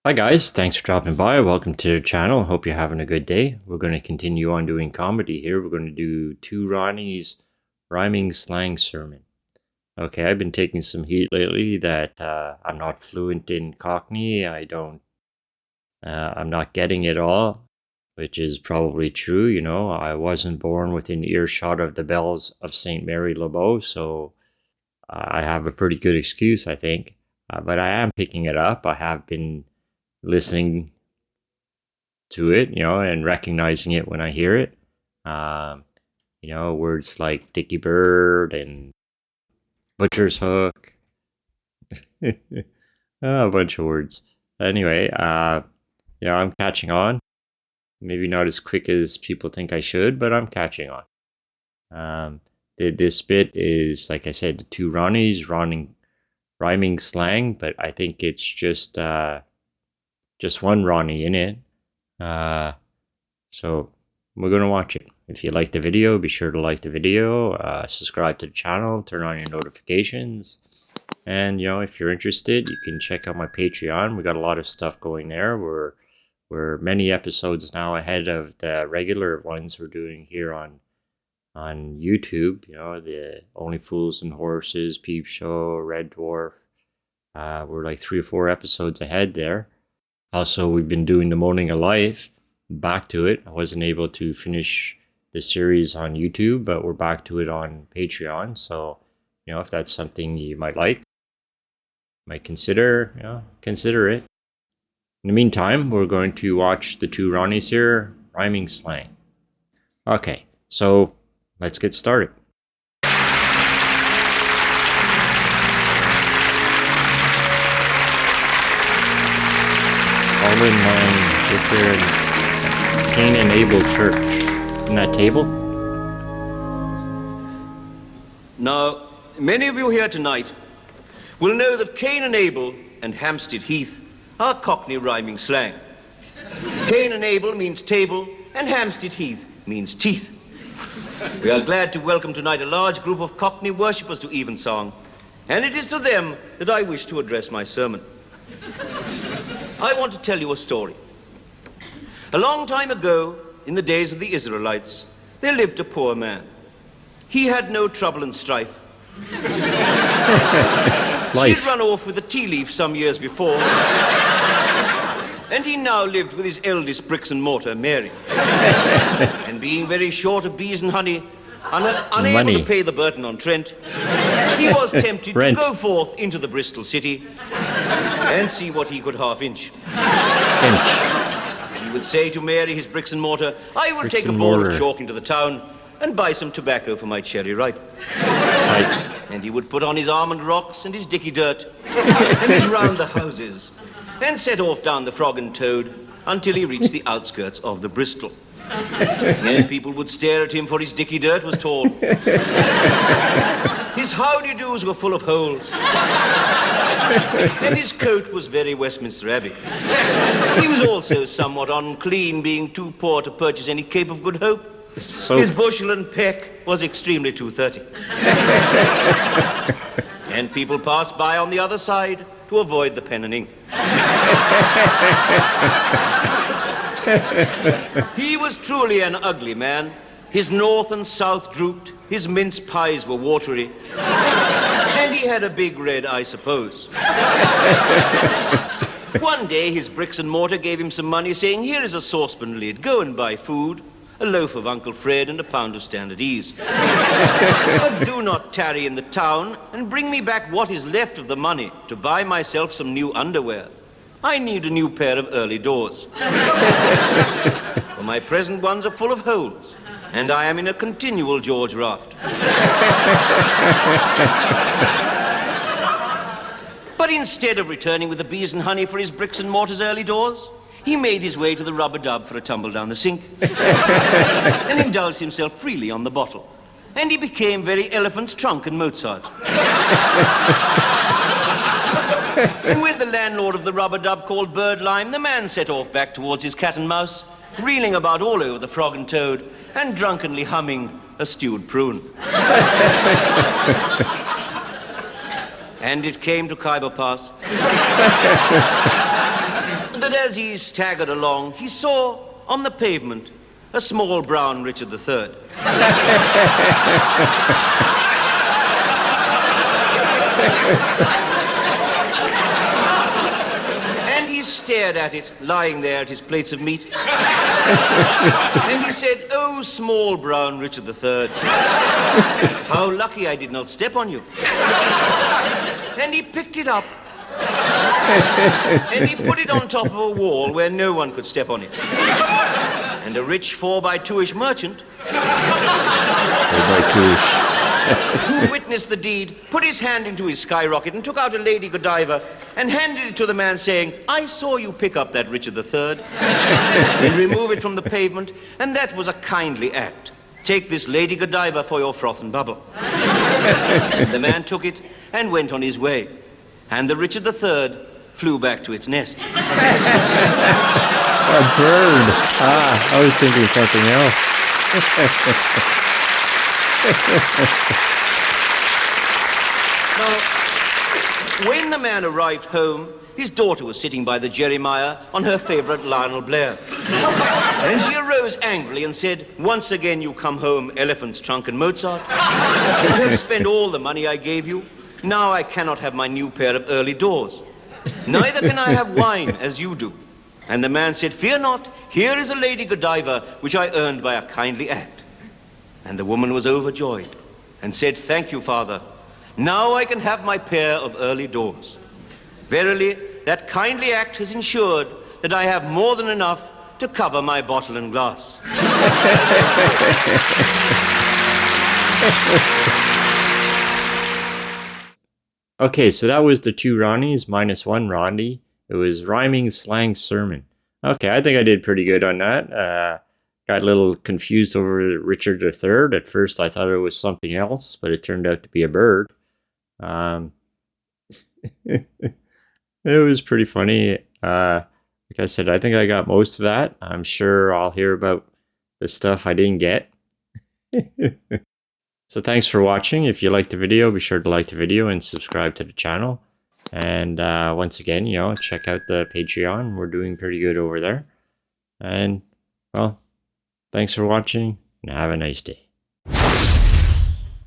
Hi guys, thanks for dropping by. Welcome to the channel. Hope you're having a good day. We're going to continue on doing comedy here. We're going to do two Ronnies rhyming slang sermon. Okay, I've been taking some heat lately that I'm not fluent in Cockney. I'm not getting it all, which is probably true. You know, I wasn't born within earshot of the bells of St. Mary Le Beau, so I have a pretty good excuse, I think. But I am picking it up. I have been listening to it, and recognizing it when I hear it. Um, words like Dicky Bird and Butcher's Hook, a bunch of words. Anyway, I'm catching on. Maybe not as quick as people think I should, but I'm catching on. This bit is, like I said, the two Ronnies rhyming slang, but I think it's just one Ronnie in it. So we're going to watch it. If you like the video, be sure to like the video, subscribe to the channel, turn on your notifications. And, if you're interested, you can check out my Patreon. We got a lot of stuff going there. We're many episodes now ahead of the regular ones we're doing here on YouTube. The Only Fools and Horses, Peep Show, Red Dwarf. We're like 3 or 4 episodes ahead there. Also, we've been doing The Moaning of Life. Back to it. I wasn't able to finish the series on YouTube, but we're back to it on Patreon. So, if that's something you might consider it. In the meantime, we're going to watch the two Ronnies here rhyming slang. Okay, so let's get started. Fallen line, different Cain and Abel church. In that table? Now, many of you here tonight will know that Cain and Abel and Hampstead Heath are Cockney rhyming slang. Cain and Abel means table, and Hampstead Heath means teeth. We are glad to welcome tonight a large group of Cockney worshippers to Evensong, and it is to them that I wish to address my sermon. I want to tell you a story. A long time ago, in the days of the Israelites, there lived a poor man. He had no trouble and strife. He'd run off with a tea leaf some years before, and he now lived with his eldest bricks and mortar, Mary. And being very short of bees and honey, unable to pay the burden on Trent, he was tempted to go forth into the Bristol city and see what he could half inch. He would say to Mary, his bricks and mortar, I will take a ball of chalk into the town and buy some tobacco for my cherry ripe. And he would put on his almond rocks and his dicky dirt and his round the houses and set off down the Frog and Toad until he reached the outskirts of the Bristol. And people would stare at him, for his dicky dirt was tall. His howdy-doos were full of holes. And his coat was very Westminster Abbey. He was also somewhat unclean, being too poor to purchase any Cape of Good Hope. His bushel and peck was extremely 230. And people passed by on the other side to avoid the pen and ink. He was truly an ugly man. His north and south drooped, his mince pies were watery, and he had a big red, I suppose. One day his bricks and mortar gave him some money, saying, here is a saucepan lid, go and buy food, a loaf of Uncle Fred and a pound of standard ease. But do not tarry in the town, and bring me back what is left of the money to buy myself some new underwear. I need a new pair of early doors. For my present ones are full of holes, and I am in a continual George raft. But instead of returning with the bees and honey for his bricks and mortar's early doors, he made his way to the rubber-dub for a tumble down the sink and indulged himself freely on the bottle. And he became very Elephant's Trunk and Mozart. And when the landlord of the rubber-dub called Bird Lime, the man set off back towards his cat and mouse, reeling about all over the Frog and Toad and drunkenly humming a stewed prune. And it came to Khyber Pass. as he staggered along, he saw on the pavement a small brown Richard III. And he stared at it, lying there at his plates of meat. And he said, "Oh, small brown Richard III, how lucky I did not step on you." And he picked it up. And he put it on top of a wall where no one could step on it. And a rich 4x2-ish merchant, 4x2-ish. who witnessed the deed, put his hand into his skyrocket and took out a Lady Godiva and handed it to the man, saying, "I saw you pick up that Richard III and remove it from the pavement, and that was a kindly act. Take this Lady Godiva for your froth and bubble." The man took it and went on his way, and the Richard III flew back to its nest. A bird. Ah, I was thinking something else. Now, when the man arrived home, his daughter was sitting by the Jeremiah on her favorite Lionel Blair. And she arose angrily and said, "Once again you come home, elephant's trunk and Mozart. You have spent all the money I gave you. Now I cannot have my new pair of early doors. Neither can I have wine, as you do." And the man said, "Fear not, here is a Lady Godiva, which I earned by a kindly act." And the woman was overjoyed and said, "Thank you, father. Now I can have my pair of early doors. Verily, that kindly act has ensured that I have more than enough to cover my bottle and glass." Okay, so that was the 2 Ronnies minus 1 Ronnie. It was rhyming slang sermon. Okay, I think I did pretty good on that. Got a little confused over Richard III. At first, I thought it was something else, but it turned out to be a bird. It was pretty funny. Like I said, I think I got most of that. I'm sure I'll hear about the stuff I didn't get. So thanks for watching. If you liked the video, be sure to like the video and subscribe to the channel. And once again, check out the Patreon. We're doing pretty good over there. And, well, thanks for watching, and have a nice day.